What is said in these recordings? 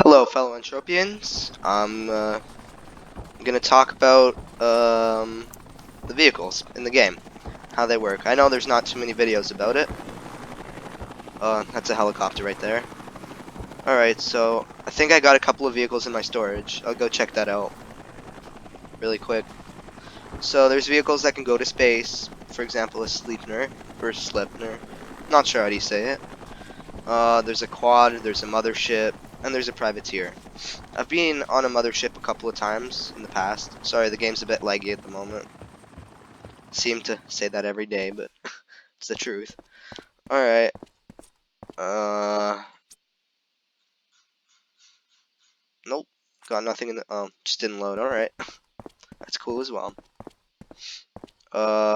Hello, fellow Entropians. I'm gonna talk about the vehicles in the game, how they work. I know there's not too many videos about it. That's a helicopter right there. Alright, so I think I got a couple of vehicles in my storage. I'll go check that out really quick. So there's vehicles that can go to space. For example, a Sleipner or Slipner. Not sure how do you say it. There's a quad, there's a mothership, and there's a privateer. I've been on a mothership a couple of times in the past. Sorry, the game's a bit laggy at the moment. Seem to say that every day, but it's the truth. Alright. Nope. Got nothing in the, just didn't load. Alright. That's cool as well.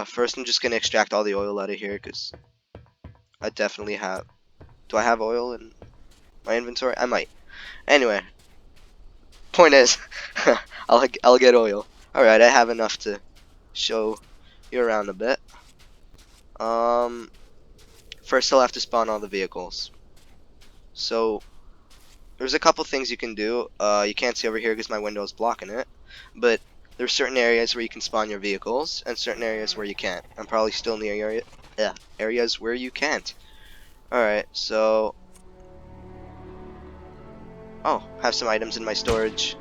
First I'm just gonna extract all the oil out of here, because I definitely have... Do I have oil in my inventory? I might. Anyway. Point is, I'll get oil. Alright, I have enough to show you around a bit. First I'll have to spawn all the vehicles. So, there's a couple things you can do. You can't see over here because my window is blocking it. But there's certain areas where you can spawn your vehicles, and certain areas where you can't. I'm probably still in the areas where you can't. Alright, so... Oh, have some items in my storage.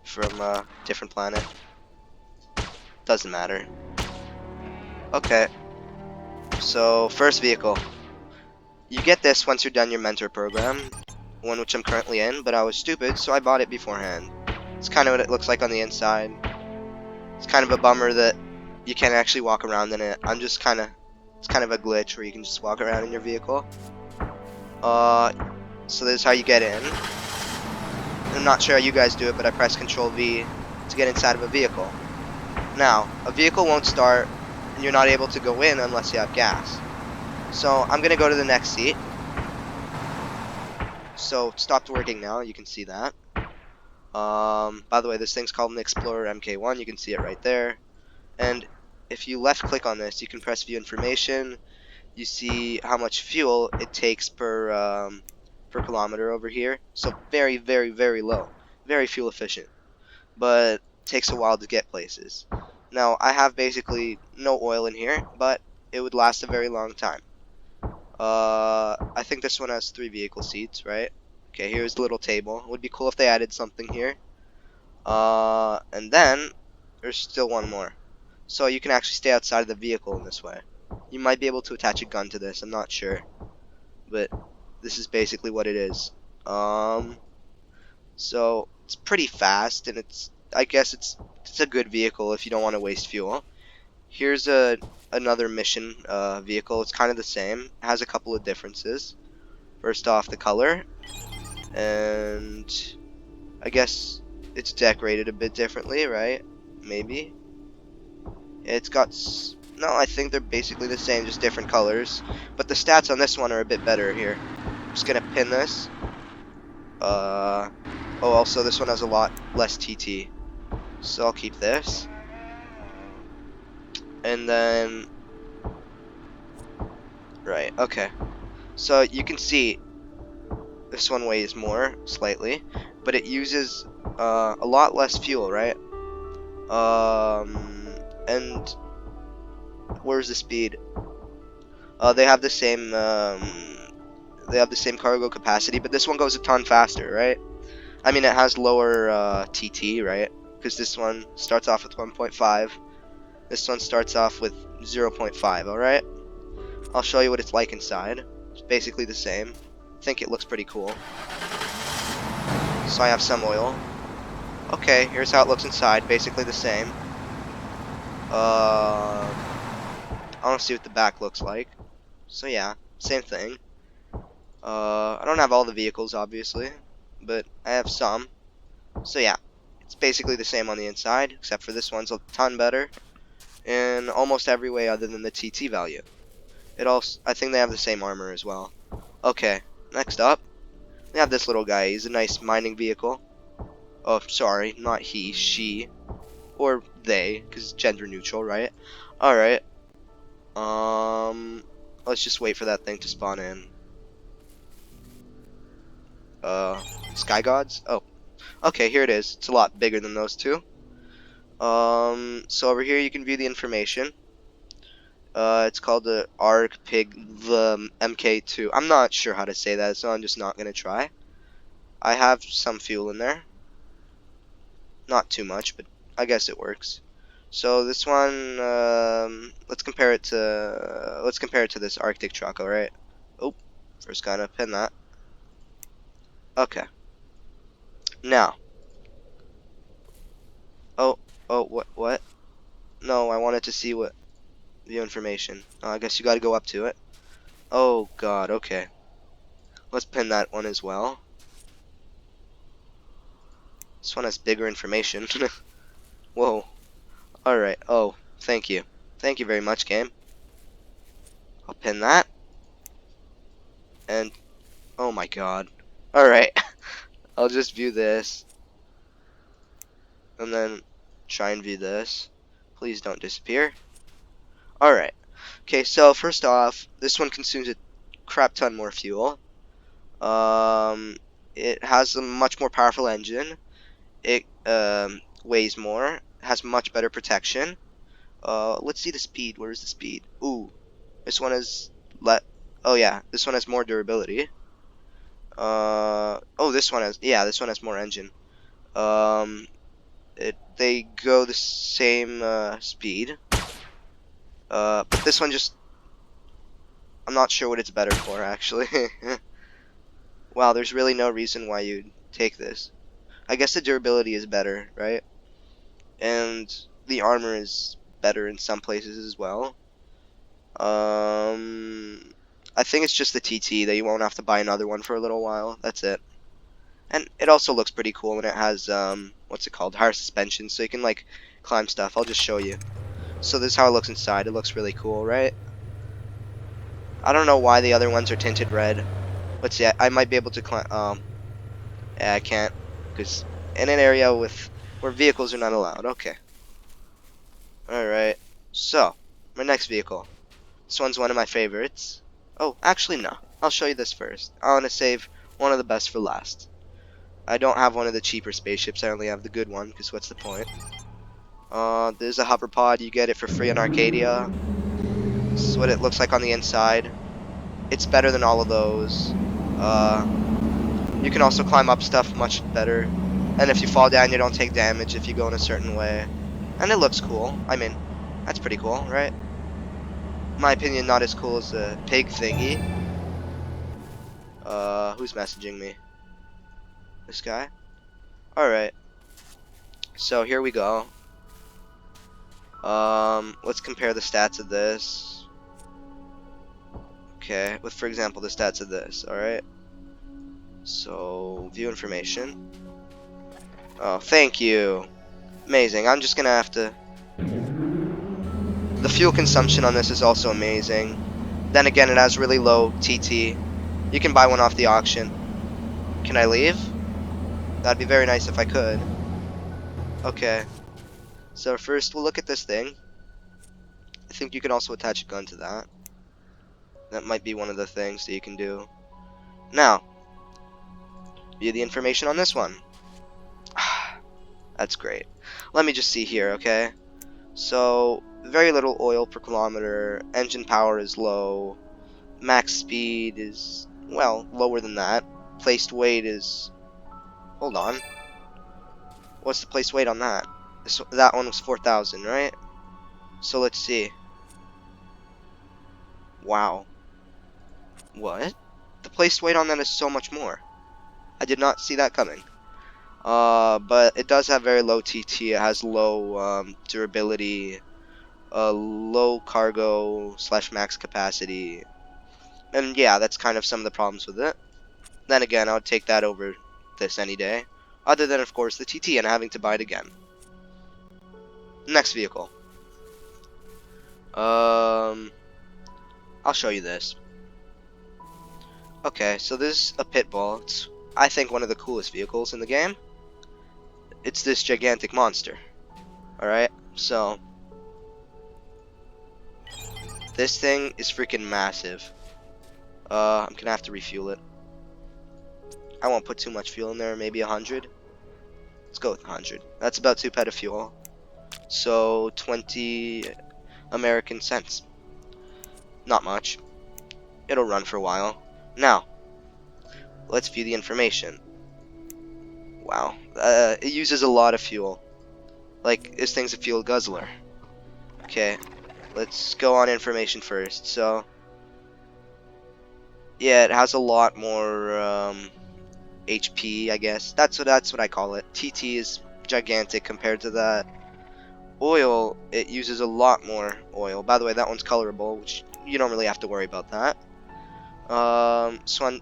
From a different planet. Doesn't matter. Okay. So, first vehicle. You get this once you're done your mentor program, one which I'm currently in, but I was stupid, so I bought it beforehand. It's kind of what it looks like on the inside. It's kind of a bummer that you can't actually walk around in it. It's kind of a glitch where you can just walk around in your vehicle. So this is how you get in. I'm not sure how you guys do it, but I press Control V to get inside of a vehicle. Now, a vehicle won't start, and you're not able to go in unless you have gas. So I'm gonna go to the next seat. So it stopped working now, you can see that. By the way, this thing's called an Explorer MK1, you can see it right there. And if you left click on this, you can press view information. You see how much fuel it takes per kilometer over here. So very, very, very low. Very fuel efficient. But takes a while to get places. Now, I have basically no oil in here, but it would last a very long time. I think this one has 3 vehicle seats, right? Okay, here's the little table. It would be cool if they added something here. And then there's still one more. So you can actually stay outside of the vehicle in this way. You might be able to attach a gun to this, I'm not sure. But this is basically what it is. So it's pretty fast, and I guess it's a good vehicle if you don't want to waste fuel. Here's another mission vehicle. It's kind of the same. It has a couple of differences. First off, the color, and I guess it's decorated a bit differently, right? Maybe. It's got no, I think they're basically the same, just different colors. But the stats on this one are a bit better here. I'm just gonna pin this. Oh, also this one has a lot less TT, so I'll keep this. And then, right, okay. So you can see this one weighs more slightly, but it uses a lot less fuel, right? And where's the speed? They have the same cargo capacity, but this one goes a ton faster, right? I mean, it has lower TT, right? Because this one starts off with 1.5. This one starts off with 0.5, alright? I'll show you what it's like inside. It's basically the same. I think it looks pretty cool. So I have some oil. Okay, here's how it looks inside. Basically the same. I want to see what the back looks like. So yeah, same thing. I don't have all the vehicles, obviously, but I have some. So yeah, it's basically the same on the inside, except for this one's a ton better in almost every way other than the TT value. I think they have the same armor as well. Okay, next up, we have this little guy. He's a nice mining vehicle. Oh, sorry, not he, she, or they, because it's gender neutral, right? Alright. Let's just wait for that thing to spawn in. Sky Gods? Oh, okay, here it is. It's a lot bigger than those two. So over here you can view the information. It's called the AccceB MK2. I'm not sure how to say that, so I'm just not gonna try. I have some fuel in there. Not too much, but I guess it works. So this one, let's compare it to this Arctic truck, alright? Oh, first gotta pin that. Okay. Now. Oh, what? No, I wanted to see what view information. Oh, I guess you gotta go up to it. Oh god, okay. Let's pin that one as well. This one has bigger information. Whoa. Alright, oh, thank you. Thank you very much, game. I'll pin that. And, oh my god. Alright. I'll just view this. And then try and view this. Please don't disappear. Alright. Okay, so first off, this one consumes a crap ton more fuel. It has a much more powerful engine. It weighs more. Has much better protection. Let's see the speed. Where's the speed? Ooh, this one is oh yeah, this one has more durability. Oh, this one has more engine. They go the same speed. But this one just, I'm not sure what it's better for actually. Wow, there's really no reason why you'd take this. I guess the durability is better, right? And the armor is better in some places as well. I think it's just the TT that you won't have to buy another one for a little while. That's it. And it also looks pretty cool, and it has what's it called? Higher suspension, so you can like climb stuff. I'll just show you. So this is how it looks inside. It looks really cool, right? I don't know why the other ones are tinted red. Let's see. I might be able to climb. Yeah, I can't, because in an area where vehicles are not allowed. Okay. All right. So my next vehicle. This one's one of my favorites. Oh, actually no. I'll show you this first. I want to save one of the best for last. I don't have one of the cheaper spaceships. I only have the good one, because what's the point? There's a hover pod. You get it for free on Arcadia. This is what it looks like on the inside. It's better than all of those. You can also climb up stuff much better. And if you fall down, you don't take damage if you go in a certain way. And it looks cool. I mean, that's pretty cool, right? In my opinion, not as cool as the pig thingy. Who's messaging me? This guy? Alright. So here we go. Let's compare the stats of this. Okay, with, for example, the stats of this, alright? So, view information. Oh, thank you. Amazing. I'm just gonna have to... The fuel consumption on this is also amazing. Then again, it has really low TT. You can buy one off the auction. Can I leave? That'd be very nice if I could. Okay. So first, we'll look at this thing. I think you can also attach a gun to that. That might be one of the things that you can do. Now, view the information on this one. That's great. Let me just see here, okay? So, very little oil per kilometer. Engine power is low. Max speed is, well, lower than that. Placed weight is... Hold on. What's the placed weight on that? That one was 4,000, right? So let's see. Wow. What? The placed weight on that is so much more. I did not see that coming. But it does have very low TT. It has low durability, low cargo / max capacity. And yeah, that's kind of some of the problems with it. Then again, I would take that over this any day. Other than, of course, the TT and having to buy it again. Next vehicle. I'll show you this. Okay, so this is a pit bull. It's, I think, one of the coolest vehicles in the game. It's this gigantic monster. Alright, so this thing is freaking massive. I'm gonna have to refuel it. I won't put too much fuel in there, maybe 100. Let's go with 100. That's about 2 peta fuel. So 20 American cents. Not much. It'll run for a while. Now, let's view the information. Wow. It uses a lot of fuel. Like, this thing's a fuel guzzler. Okay, let's go on information first. So, yeah, it has a lot more HP, I guess. That's what I call it. TT is gigantic compared to that. Oil, it uses a lot more oil. By the way, that one's colorable, which you don't really have to worry about that. This one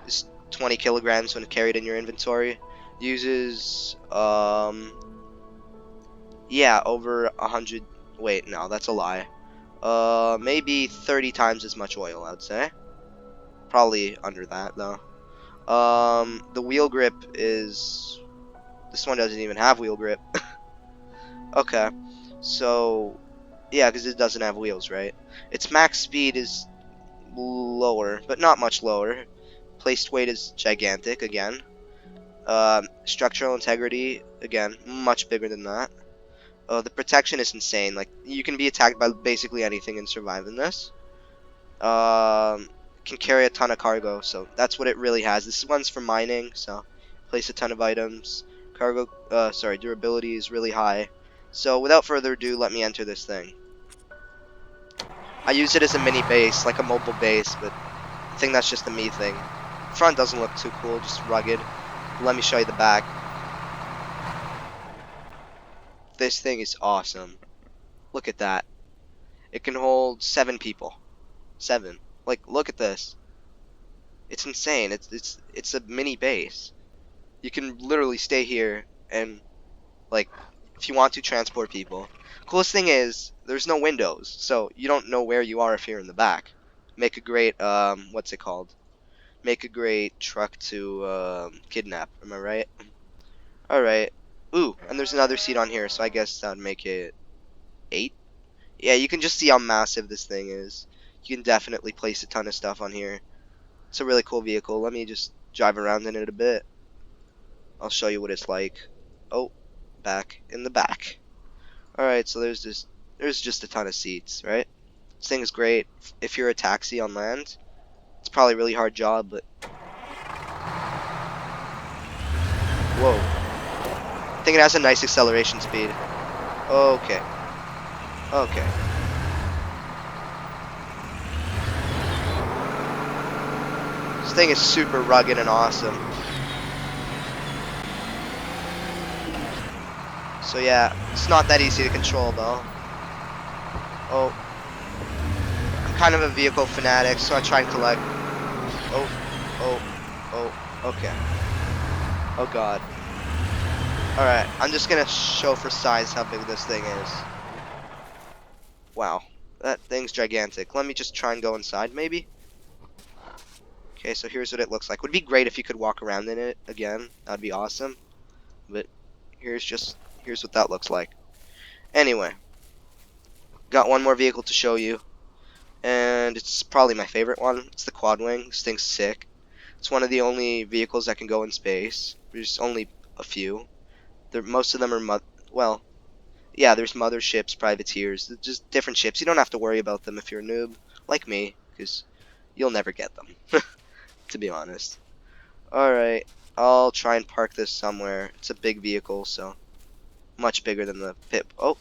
is 20 kilograms when carried in your inventory. Uses, yeah, over 100. Wait, no, that's a lie. Maybe 30 times as much oil, I'd say. Probably under that, though. The wheel grip is... This one doesn't even have wheel grip. Okay, so... Yeah, because it doesn't have wheels, right? Its max speed is lower, but not much lower. Placed weight is gigantic, again. Structural integrity, again, much bigger than that. The protection is insane. Like, you can be attacked by basically anything and survive in this. Can carry a ton of cargo, so that's what it really has. This one's for mining, so place a ton of items. Durability is really high. So without further ado, let me enter this thing. I use it as a mini base, like a mobile base, but I think that's just a me thing. Front doesn't look too cool, just rugged. Let me show you the back. This thing is awesome. Look at that. It can hold 7 people. 7. Like, look at this. It's insane. It's a mini base. You can literally stay here and, like, if you want to, transport people. Coolest thing is, there's no windows, so you don't know where you are if you're in the back. Make a great, what's it called? Make a great truck to, kidnap. Am I right? Alright. Ooh, and there's another seat on here, so I guess that would make it 8? Yeah, you can just see how massive this thing is. You can definitely place a ton of stuff on here. It's a really cool vehicle. Let me just drive around in it a bit. I'll show you what it's like. Oh, back in the back. Alright, so there's just a ton of seats, right? This thing is great. If you're a taxi on land, it's probably a really hard job, but... Whoa. I think it has a nice acceleration speed. Okay. Okay. This thing is super rugged and awesome. So yeah, it's not that easy to control though. Oh. I'm kind of a vehicle fanatic, so I try and collect. Okay. Oh god. Alright, I'm just gonna show for size how big this thing is. Wow, that thing's gigantic. Let me just try and go inside, maybe? Okay, so here's what it looks like. Would be great if you could walk around in it again. That'd be awesome. But here's what that looks like. Anyway, got one more vehicle to show you, and it's probably my favorite one. It's the quad wing. This thing's sick. It's one of the only vehicles that can go in space. There's only a few. Most of them are yeah, there's motherships, privateers, just different ships. You don't have to worry about them if you're a noob, like me, because you'll never get them, to be honest. Alright, I'll try and park this somewhere. It's a big vehicle, so much bigger than the pit. Oh,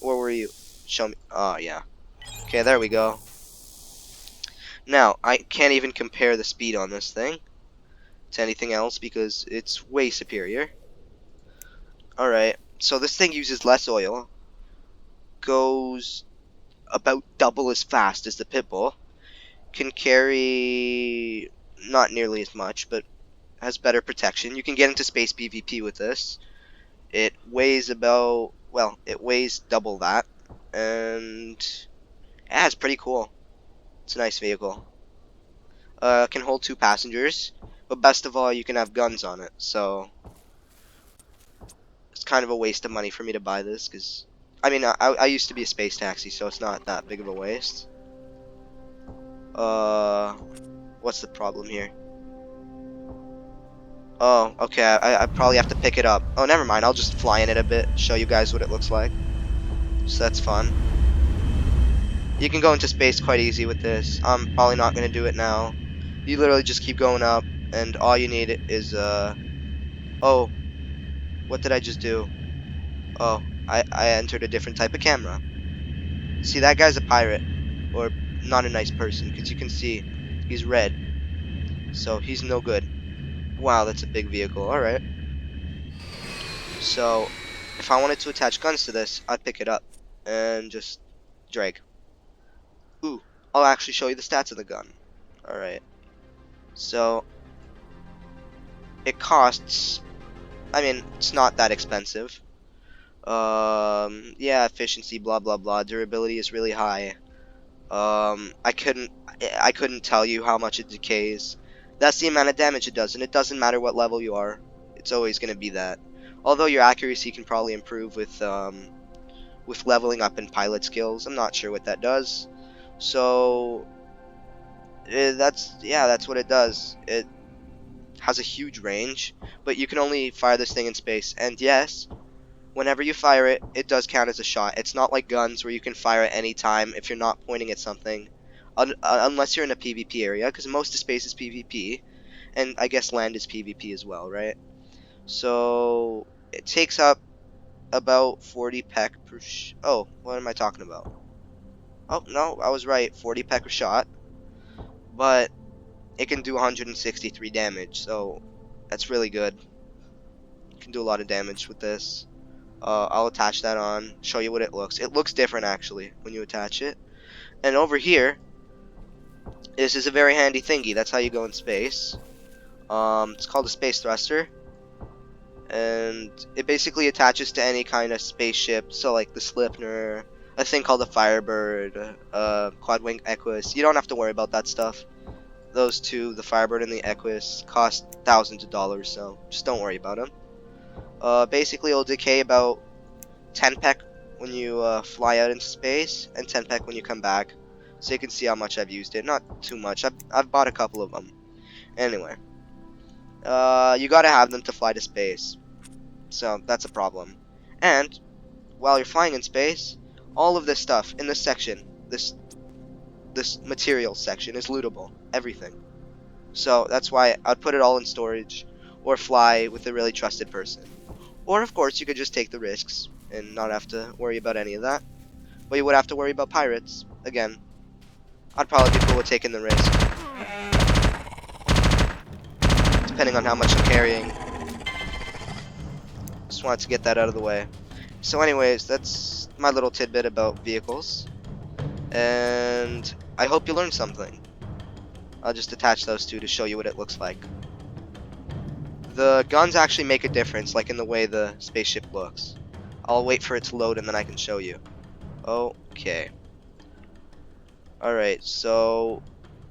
where were you? Show me. Oh, yeah. Okay, there we go. Now, I can't even compare the speed on this thing to anything else because it's way superior. Alright, so this thing uses less oil, goes about double as fast as the Pitbull, can carry not nearly as much, but has better protection. You can get into space PvP with this. It weighs about, well, it weighs double that, and yeah, it's pretty cool. It's a nice vehicle. Can hold 2 passengers, but best of all, you can have guns on it, so it's kind of a waste of money for me to buy this, because, I mean, I used to be a space taxi, so it's not that big of a waste. What's the problem here? Oh, okay, I probably have to pick it up. Oh, never mind, I'll just fly in it a bit, show you guys what it looks like. So that's fun. You can go into space quite easy with this. I'm probably not going to do it now. You literally just keep going up, and all you need is, oh, what did I just do? Oh, I entered a different type of camera. See, that guy's a pirate, or not a nice person, because you can see he's red, so he's no good. Wow, that's a big vehicle, alright. So, if I wanted to attach guns to this, I'd pick it up, and just drag. Ooh, I'll actually show you the stats of the gun. Alright, so, it costs, I mean, it's not that expensive. Yeah, efficiency, blah blah blah, durability is really high. I couldn't tell you how much it decays. That's the amount of damage it does, and it doesn't matter what level you are. It's always going to be that. Although your accuracy can probably improve with leveling up in pilot skills. I'm not sure what that does. So that's what it does. It has a huge range, but you can only fire this thing in space. And yes, whenever you fire it, it does count as a shot. It's not like guns where you can fire at any time if you're not pointing at something. Unless you're in a PvP area, because most of space is PvP, and I guess land is PvP as well, right? So, it takes up about 40 peck per oh, what am I talking about? Oh, no, I was right, 40 peck per shot, but it can do 163 damage, so that's really good. You can do a lot of damage with this. I'll attach that on, show you what it looks. It looks different actually when you attach it. And over here, this is a very handy thingy. That's how you go in space. It's called a space thruster, and it basically attaches to any kind of spaceship. So like the Slipner, a thing called the Firebird, Quad Wing Equus. You don't have to worry about that stuff. Those two, the Firebird and the Equus, cost thousands of dollars, so just don't worry about them. Basically, it'll decay about 10 peck when you fly out into space, and 10 peck when you come back. So you can see how much I've used it. Not too much. I've bought a couple of them. Anyway, you gotta have them to fly to space. So that's a problem. And while you're flying in space, all of this stuff in this section, this material section, is lootable. Everything. So that's why I'd put it all in storage, or fly with a really trusted person. Or of course you could just take the risks and not have to worry about any of that. But you would have to worry about pirates. Again, I'd probably be cool with taking the risk, depending on how much I'm carrying. Just wanted to get that out of the way. So anyways, that's my little tidbit about vehicles. And I hope you learned something. I'll just attach those two to show you what it looks like. The guns actually make a difference, like in the way the spaceship looks. I'll wait for it to load and then I can show you. Okay. Alright, so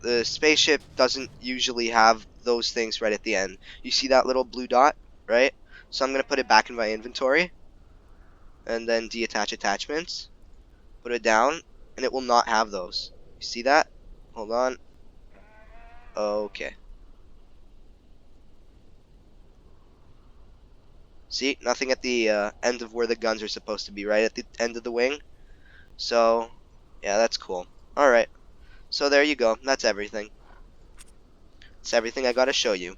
the spaceship doesn't usually have those things right at the end. You see that little blue dot, right? So I'm going to put it back in my inventory, and then deattach attachments, put it down, and it will not have those. You see that? Hold on. Okay. See, nothing at the end of where the guns are supposed to be, right at the end of the wing. So, yeah, that's cool. Alright, so there you go. That's everything. That's everything I gotta show you.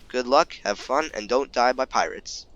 Good luck, have fun, and don't die by pirates.